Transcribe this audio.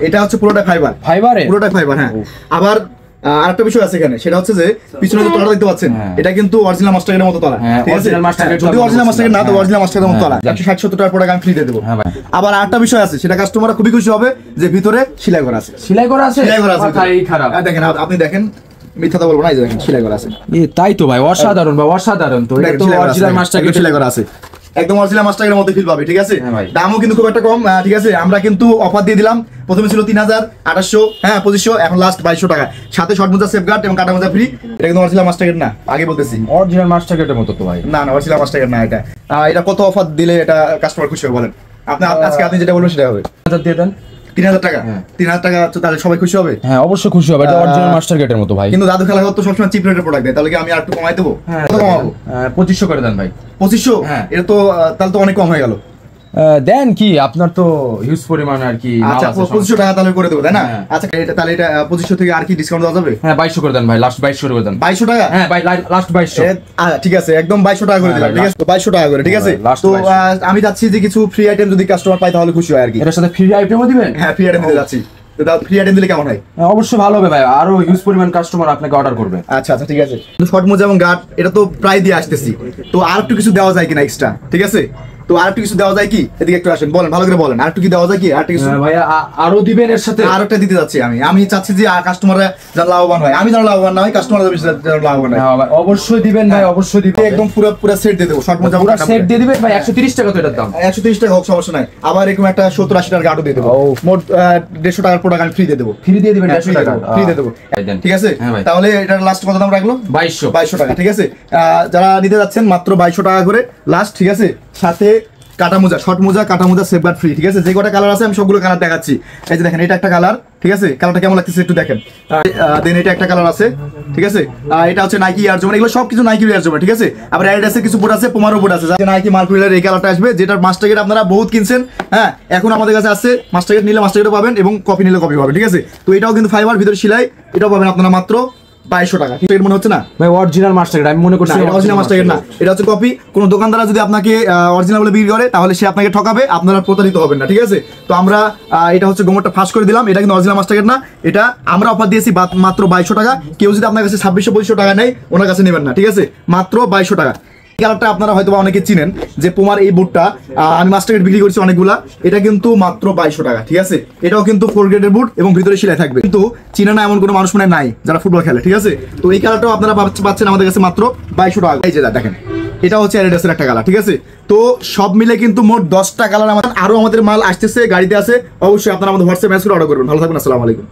এটা হচ্ছে পুরোটা ফাইবার, পুরোটা ফাইবার। হ্যাঁ, আবার আরেকটা বিষয় আছে এখানে, সেটা হচ্ছে যে পিছনে যে তলাটা দেখতে পাচ্ছেন, এটা কিন্তু অরিজিনাল মাস্টারের মতো তলা, ঠিক আছে? যদি অরিজিনাল মাস্টারের না তো অরিজিনাল মাস্টারের মতো তলা। 160-70 টাকার প্রোডাক্ট আমি ফ্রি দিয়ে দেবো। আবার আরেকটা বিষয় আছে, সেটা কাস্টমাররা খুবই খুশি হবে যে ভিতরে সেলাই করা আছে। সেলাই করা আছে? খারাপ দেখেন, আপনি দেখেন, মিথ্যা তো বলবো না, এই দেখেন সেলাই করা আছে। তাই তো ভাই, অসাধারণ ভাই, অসাধারণ। তো এটা তো অরিজিনাল মাস্টারের সেলাই করা আছে, একদম অরিজিনাল মাস্টারের মধ্যে ফিল পাবে, ঠিক আছে? দামও কিন্তু খুব একটা কম, ঠিক আছে? আমরা কিন্তু অফার দিয়ে দিলাম, প্রথমে ছিল 3000, 2800, হ্যাঁ 2500, এখন লাস্ট 2200 টাকা, সাথে শর্ট মোজা, সেফগার্ড এবং কাটা মোজা ফ্রি। এটা কিন্তু অরিজিনাল মাস্টারের না, আগে বলতেছি, অরিজিনাল মাস্টারের মতো তো ভাই। না না, অরিজিনাল মাস্টারের না এটা। এটা কত অফার দিলে এটা কাস্টমার খুশি হবে বলেন? আজকে আপনি যেটা বলবেন সেটা হবে। দিয়ে দেন 3000 টাকা। 3000 টাকা তাহলে সবাই খুশি হবে? হ্যাঁ অবশ্যই খুশি হবে, এটা অরিজিনাল মাস্টার গেটের মতো ভাই। কিন্তু দাদু খেলা তো সবসময় চিপ রেটের প্রোডাক্ট দেয়, তাহলে কি আমি আর একটু কমাই দেবো? কত কমাবো? 2500 করে দেন ভাই। 2500? এটা তো তাহলে তো অনেক কম হয়ে গেল। দেন কি, আপনার তো হিউজ পরিমাণ আর কি। আচ্ছা 2500 টাকা তাহলে করে দেবো, তাই না? আচ্ছা তাহলে এটা 2500 থেকে আর কি ডিসকাউন্ট দেওয়া যাবে? হ্যাঁ 2200 করে দেন ভাই, লাস্ট 2200 করে দেন। 2200 টাকা? হ্যাঁ ভাই, লাস্ট 2200। ঠিক আছে, একদম 2200 টাকা করে দিলাম, ঠিক আছে? তো 2200 টাকা করে, ঠিক আছে? তো আমি চাচ্ছি যে কিছু ফ্রি আইটেম যদি কাস্টমার পাই তাহলে খুশি হয় আর কি। এর সাথে ফ্রি আইটেমও দিবেন? হ্যাঁ ফ্রি আইটেম দিতে যাচ্ছি। তো ফ্রি আইটেম দিলে কেমন হয়? অবশ্যই ভালো হবে ভাই, আরো হিউজ পরিমাণ কাস্টমার আপনাকে অর্ডার করবে। আচ্ছা আচ্ছা ঠিক আছে। শর্ট মোজা এবং গার্ড এটা তো প্রায় দিয়ে আসতেছি, তো আর একটু কিছু দেওয়া যায় কিনা এক্সট্রা, ঠিক আছে? তো আর একটু কিছু দেওয়া যায় কি? এদিকে একটু আসেন, বলেন, ভালো করে বলেন, আর একটু কি দেওয়া যায় কি? আর একটু কিছু ভাই আরো দিবেন এর সাথে? আর একটা দিতে যাচ্ছি আমি চাচ্ছি যে কাস্টমাররা যেন লাভবান হয়, আমি যেন লাভবান না হয়, কাস্টমাররা যেন লাভবান হয়। অবশ্যই দিবেন ভাই, অবশ্যই দিবেন। একদম পুরো সেট দিয়ে দেবো, শর্ট মোজা পুরো সেট দিয়ে দিবেন ভাই। 130 টাকা তো এটার দাম। 130 টাকা হোক, সমস্যা নাই। আবার এরকম একটা 70-80 টাকার গার্ডও দিয়ে দেবো, মোট 150 টাকার প্রোডাক্ট আমি ফ্রি দিয়ে দেবো। ফ্রি দিয়ে দিবেন? 150 টাকা ফ্রি দিয়ে দেবো, ঠিক আছে? তাহলে এটার লাস্ট কত দাম রাখলো? 2200 টাকা, ঠিক আছে? যারা নিতে যাচ্ছেন মাত্র 2200 টাকা করে লাস্ট, ঠিক আছে? সাথে কাটা মোজা, শর্ট মোজা, কাটা মোজা, সেফগার্ড ফ্রি, ঠিক আছে? যে কটা কালার আছে আমি সবগুলো কালার দেখাচ্ছি। এই যে দেখেন, এটা একটা কালার, ঠিক আছে? কালারটা কেমন লাগতেছে একটু দেখেন। দেন এটা একটা কালার আছে, ঠিক আছে? এটা হচ্ছে নাইকি এয়ার জোন, এগুলো সবকিছু নাইকি এয়ার জোন, ঠিক আছে? আবার অ্যাডিডাসের কিছু বোর্ড আছে, পুমারও বোর্ড আছে, নাইকি মার্কুরিয়ার এই কালারটা আসবে, যেটার মাস্টার গেট আপনারা বহুত কিনছেন। হ্যাঁ, এখন আমাদের কাছে আছে, মাস্টার গেট নিলে মাস্টার গেটও পাবেন এবং কপি নিলে কপি পাবেন, ঠিক আছে? তো এটাও কিন্তু ফাইবার, ভিতরে সেলাই, এটাও পাবেন আপনারা মাত্র 2200 টাকা। কিন্তু মনে হচ্ছে না ভাই অরিজিনাল মাস্টার গেট? আমি মনে করছি অরিজিনাল মাস্টার গেট না, এটা হচ্ছে কপি। কোনো দোকানদার যদি আপনাকে অরিজিনাল বলে বিক্রি করে তাহলে সে আপনাকে ঠকাবে, আপনারা প্রতারিত হবেন না, ঠিক আছে? তো আমরা এটা হচ্ছে গোমরটা ফাঁস করে দিলাম, এটা কিন্তু অরিজিনাল মাস্টার গেট না, এটা আমরা অফার দিয়েছি মাত্র 2200 টাকা। কেউ যদি আপনার কাছে 2600-2500 টাকা নেয়, ওনার কাছে নেবেন না, ঠিক আছে? মাত্র 2200 টাকা। কালারটা আপনারা হয়তো অনেকে চিনেন যে পুমার এই বুটটা আমি মাস্টার গেট বিক্রি করছি অনেকগুলা, এটা কিন্তু মাত্র 2200 টাকা, ঠিক আছে? এটাও কিন্তু 4 গ্রেডের বুট এবং ভিতরে সেলাই থাকবে, কিন্তু চিনে না এমন কোনো মানুষ মনে নাই যারা ফুটবল খেলে, ঠিক আছে? তো এই কালারটাও আপনারা পাচ্ছেন আমাদের কাছে মাত্র 2200 টাকা। এই যে দেখেন, এটা হচ্ছে অ্যাডিডাসের একটা কালার, ঠিক আছে? তো সব মিলে কিন্তু মোট 10টা কালার আমাদের, আরো আমাদের মাল আসতেছে, গাড়িতে আছে। অবশ্যই আপনারা আমাদের হোয়াটসঅ্যাপ মেসেজ করে অর্ডার করবেন। ভালো থাকবেন, আসসালামু আলাইকুম।